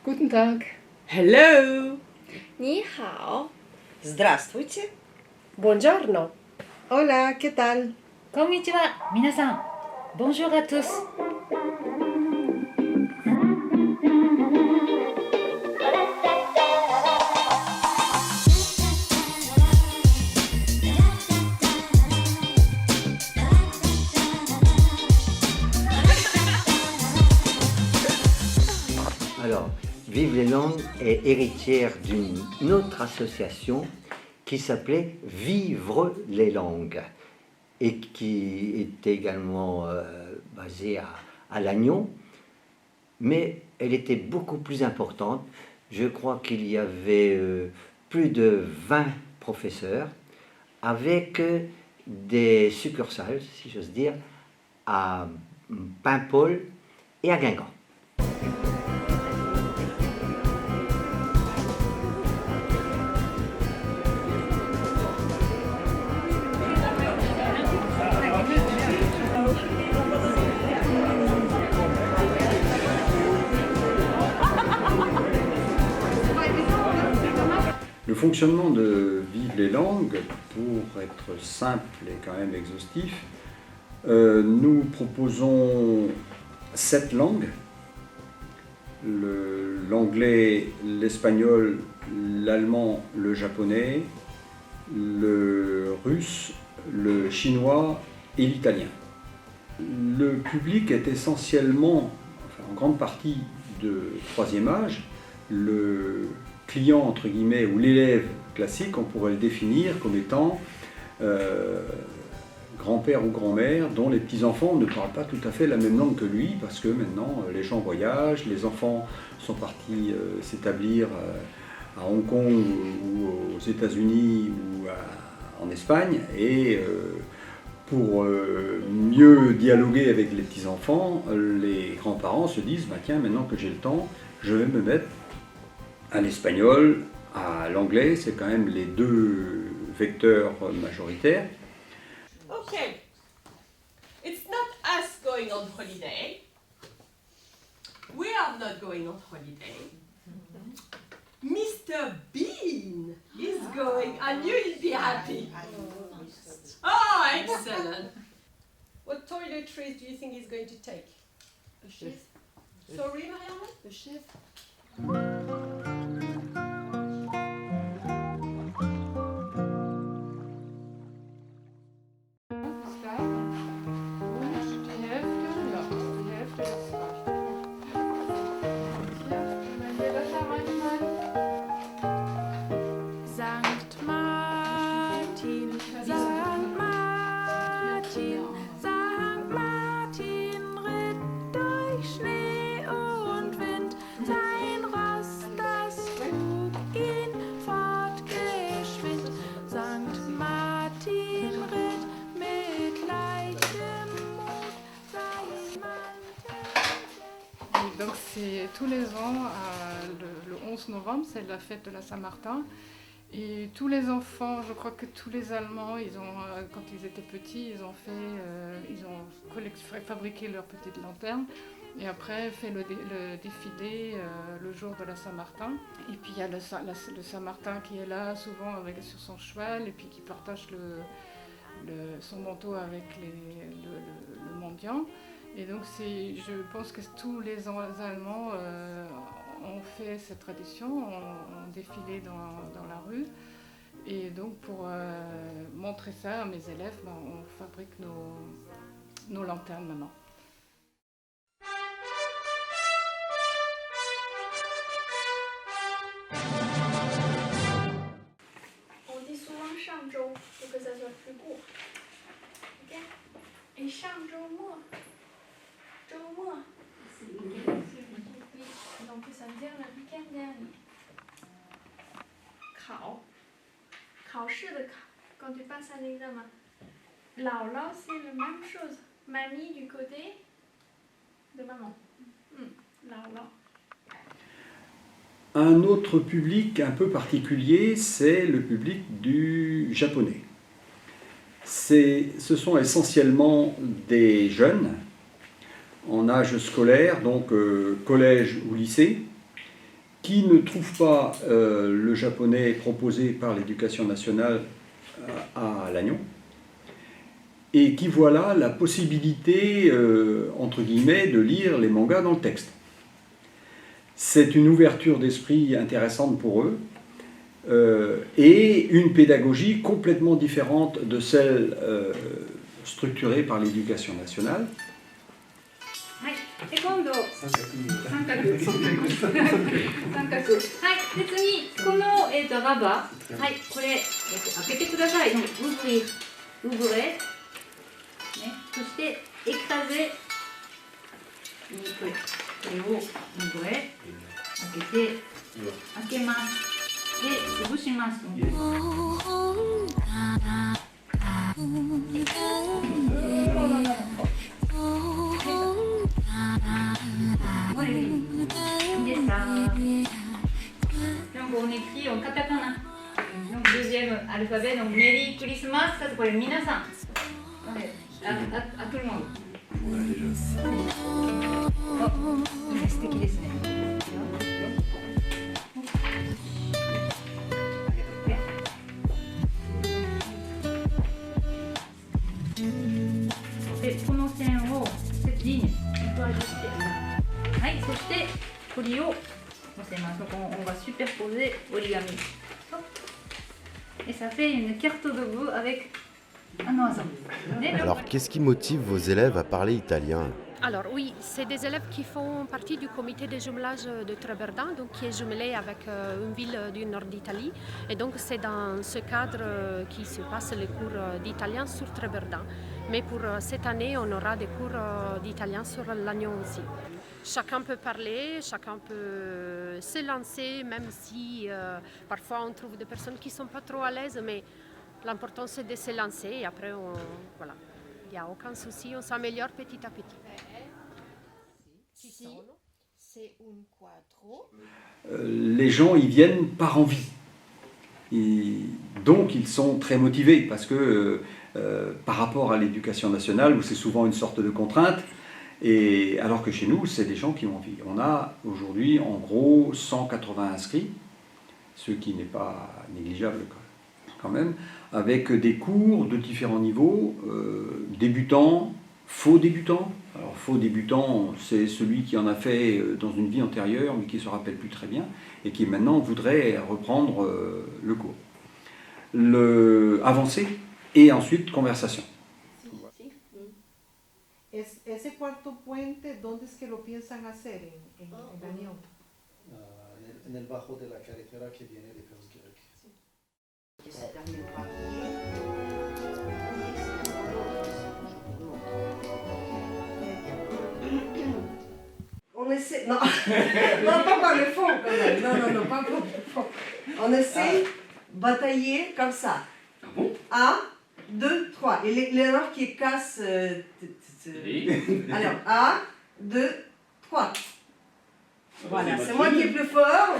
Guten Tag. Hello. 你好。 Здравствуйте. Buongiorno. Hola, ¿qué tal? Konnichiwa, minasan. Bonjour à tous. Alors, Vive les langues est héritière d'une autre association qui s'appelait Vivre les langues et qui était également basée à Lannion, mais elle était beaucoup plus importante. Je crois qu'il y avait plus de 20 professeurs avec des succursales, si j'ose dire, à Paimpol et à Guingamp. Le fonctionnement de Vive les langues, pour être simple et quand même exhaustif, nous proposons 7 langues, l'anglais, l'espagnol, l'allemand, le japonais, le russe, le chinois et l'italien. Le public est essentiellement, enfin, en grande partie de 3e âge. Le client, entre guillemets, ou l'élève classique, on pourrait le définir comme étant grand-père ou grand-mère dont les petits-enfants ne parlent pas tout à fait la même langue que lui, parce que maintenant les gens voyagent, les enfants sont partis s'établir à Hong Kong ou aux États-Unis ou en Espagne, et pour mieux dialoguer avec les petits-enfants, les grands-parents se disent bah, tiens, maintenant que j'ai le temps, je vais me mettre à l'espagnol, à l'anglais, c'est quand même les deux vecteurs majoritaires. Okay. It's not us going on holiday. We are not going on holiday. Mr. Bean is going and you will be happy. Oh, excellent. What toiletries do you think he's going to take? Le chef. Sorry, Marianne? Le chef. Donc c'est tous les ans, le 11 novembre, c'est la fête de la Saint-Martin. Et tous les enfants, je crois que tous les Allemands, quand ils étaient petits, ils ont fabriqué leurs petites lanternes. Et après, fait le défilé le jour de la Saint-Martin. Et puis il y a le Saint-Martin qui est là, souvent sur son cheval, et puis qui partage son manteau avec le mendiant. Et donc je pense que tous les Allemands ont fait cette tradition, ont défilé dans la rue. Et donc pour montrer ça à mes élèves, on fabrique nos lanternes maintenant. On dit souvent 上周 pour que ça soit plus court. Ok? Et 上周末 周末 donc ça veut dire le week-end dernier. 考试的考 quand tu passes à l'examen. 姥姥 c'est la même chose. Mamie du côté de maman. 姥姥. Un autre public un peu particulier, c'est le public du japonais. Ce sont essentiellement des jeunes en âge scolaire, donc collège ou lycée, qui ne trouvent pas le japonais proposé par l'éducation nationale à Lannion, et qui voient là la possibilité, entre guillemets, de lire les mangas dans le texte. C'est une ouverture d'esprit intéressante pour eux, et une pédagogie complètement différente de celle structurée par l'éducation nationale. で今度三角三角はいで次このラバーはいこれ開けてくださいオuvreねそしてエクタゼこれをオuvre開けますで潰しますDonc on écrit en katakana. Donc deuxième alphabet, donc Merry Christmas, ça c'est pour les minasan. À tout le monde. Oh, il est sticky desu ne. Et この線をcette ligne, on peut ajuster. はい、そして鳥を乗せます。Donc on va superposer origami. Et ça fait une carte de vœux avec un oiseau. Alors, qu'est-ce qui motive vos élèves à parler italien ? Alors oui, c'est des élèves qui font partie du comité de jumelage de Treverdan, donc qui est jumelé avec une ville du nord d'Italie. Et donc c'est dans ce cadre qui se passent les cours d'italien sur Treverdan. Mais pour cette année, on aura des cours d'italien sur Lannion aussi. Chacun peut parler, chacun peut se lancer, même si parfois on trouve des personnes qui ne sont pas trop à l'aise, mais l'important c'est de se lancer et après voilà. Il n'y a aucun souci, on s'améliore petit à petit. Si, c'est un quattro. Les gens y viennent par envie. Et donc ils sont très motivés parce que par rapport à l'éducation nationale où c'est souvent une sorte de contrainte, et alors que chez nous c'est des gens qui ont envie. On a aujourd'hui en gros 180 inscrits, ce qui n'est pas négligeable quand même, avec des cours de différents niveaux, débutants, faux débutants. Alors faux débutant, c'est celui qui en a fait dans une vie antérieure mais qui ne se rappelle plus très bien et qui maintenant voudrait reprendre le cours. Avancé et ensuite conversation. Ese cuarto puente, ¿dónde es que lo piensan hacer en Lannion? En el bajo de la carretera que viene de Persgrek. On essaie, non, non, pas par le fond quand même, non, pas par le fond. On essaie de batailler comme ça. 1, 2, 3. Et les notes qui cassent. Alors, 1, 2, 3. Voilà, c'est moi qui est plus fort.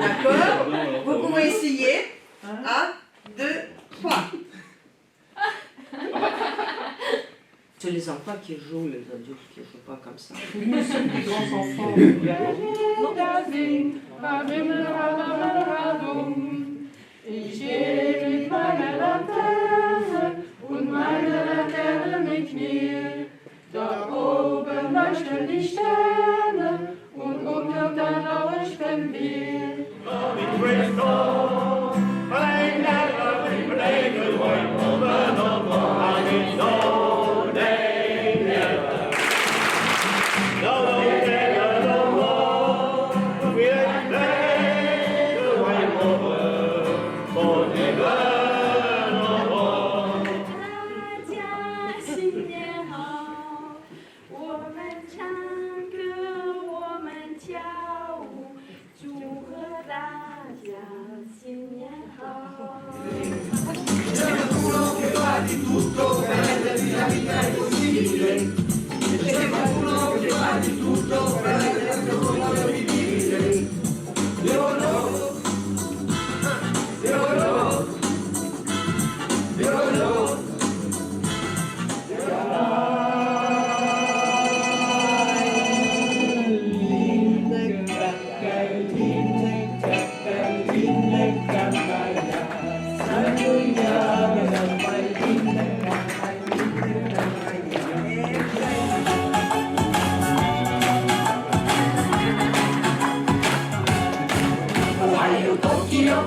D'accord. Vous pouvez essayer. 1, 2, 3. C'est les enfants qui jouent, les adultes qui ne jouent pas comme ça. Nous sommes des grands enfants. Ich gehe mit meiner Laterne und meine Laterne mit mir. Da oben leuchten die Sterne und unter der leuchten wir.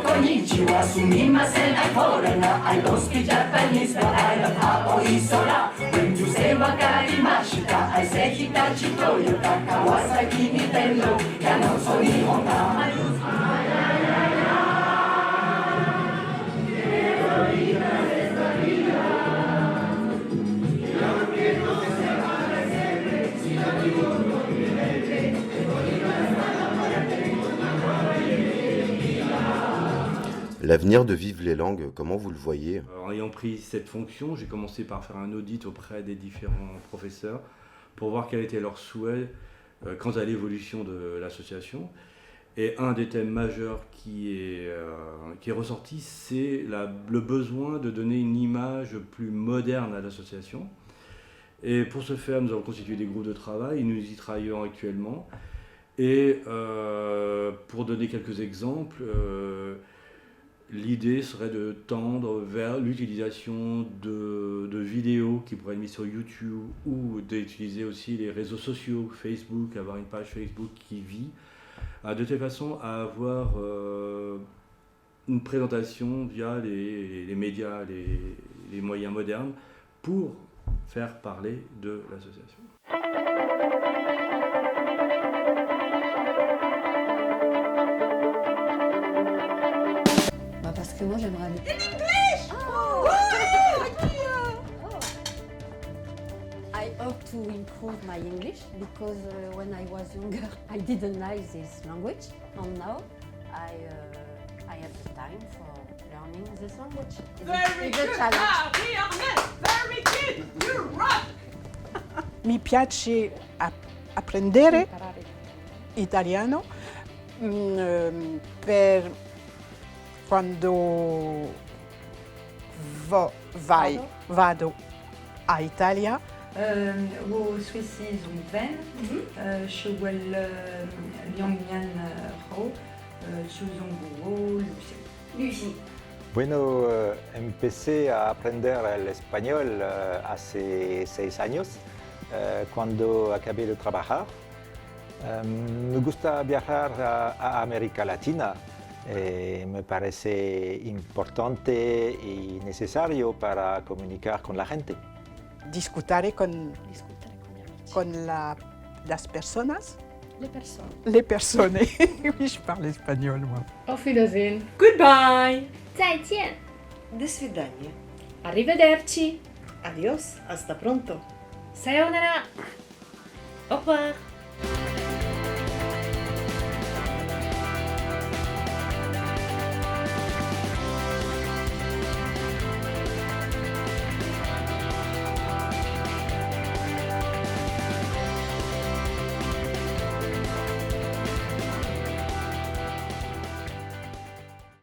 Konnichiwa, sumimasen, I'm foreigner. I don't speak Japanese, but I love Haoi Sola. When you say wakarimashita, I say Hitachi, Toyota, Kawasaki, Nintendo, Canon, Sony, Honda. L'avenir de Vive les langues, comment vous le voyez ? En ayant pris cette fonction, j'ai commencé par faire un audit auprès des différents professeurs pour voir quels étaient leurs souhaits quant à l'évolution de l'association. Et un des thèmes majeurs qui est ressorti, c'est le besoin de donner une image plus moderne à l'association. Et pour ce faire, nous avons constitué des groupes de travail, nous y travaillons actuellement. Et pour donner quelques exemples, l'idée serait de tendre vers l'utilisation de vidéos qui pourraient être mises sur YouTube ou d'utiliser aussi les réseaux sociaux, Facebook, avoir une page Facebook qui vit, de telle façon à avoir une présentation via les médias, les moyens modernes pour faire parler de l'association. Parce que moi j'aimerais aller. In English! Oh! Oh! I hope to improve my English because when I was younger I didn't like this language, and now I have the time for learning this language. Very It's a good! challenge. Very good! You rock! Mi piace apprendere italiano per quando vado a Italia. Wo Swissy Zumven, Showell Liangyan Ho, Suzongo, Lucie. Bueno, empecé a aprender el español hace 6 años, cuando acabé de trabajar. Me gusta viajar a América Latina. Me parece importante y necesario para comunicar con la gente. Discutere con las personas. Les personnes. Les personnes. Oui, je parle espagnol, moi. Auf Wiedersehen. Goodbye. 再见. До свидания. Arrivederci. Adiós. Hasta pronto. Sayonara. Au revoir.